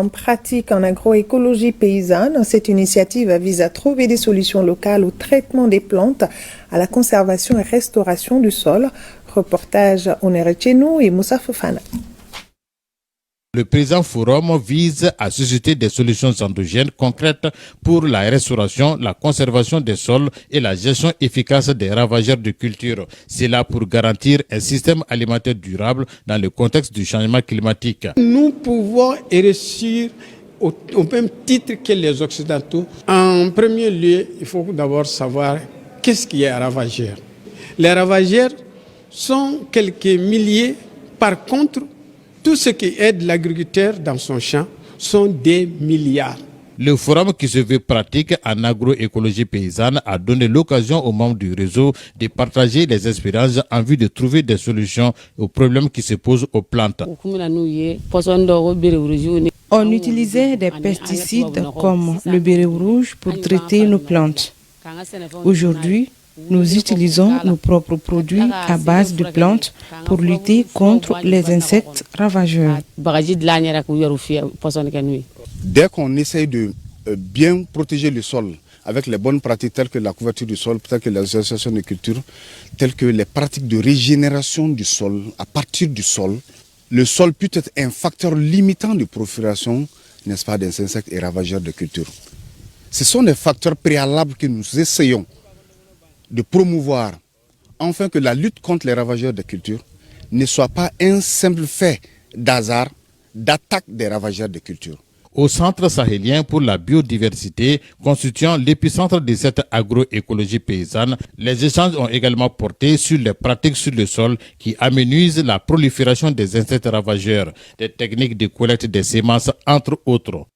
En pratique en agroécologie paysanne, cette initiative vise à trouver des solutions locales au traitement des plantes, à la conservation et restauration du sol. Reportage Onere Chenou et Moussa Fofana. Le présent forum vise à susciter des solutions endogènes concrètes pour la restauration, la conservation des sols et la gestion efficace des ravageurs de culture. C'est là pour garantir un système alimentaire durable dans le contexte du changement climatique. Nous pouvons réussir au même titre que les Occidentaux. En premier lieu, il faut d'abord savoir qu'est-ce qui est un ravageur. Les ravageurs sont quelques milliers. Par contre, tout ce qui aide l'agriculteur dans son champ sont des milliards. Le forum qui se veut pratique en agroécologie paysanne a donné l'occasion aux membres du réseau de partager les expériences en vue de trouver des solutions aux problèmes qui se posent aux plantes. On utilisait des pesticides comme le béret rouge pour traiter nos plantes. Aujourd'hui, nous utilisons nos propres produits à base de plantes pour lutter contre les insectes ravageurs. Dès qu'on essaye de bien protéger le sol avec les bonnes pratiques telles que la couverture du sol, telles que l'association de culture, telles que les pratiques de régénération du sol à partir du sol, le sol peut être un facteur limitant de prolifération, n'est-ce pas, des insectes et ravageurs de culture. Ce sont des facteurs préalables que nous essayons de promouvoir, afin que la lutte contre les ravageurs de culture ne soit pas un simple fait d'hasard, d'attaque des ravageurs de culture. Au centre sahélien pour la biodiversité, constituant l'épicentre de cette agroécologie paysanne, les échanges ont également porté sur les pratiques sur le sol qui amenuisent la prolifération des insectes ravageurs, des techniques de collecte des semences, entre autres.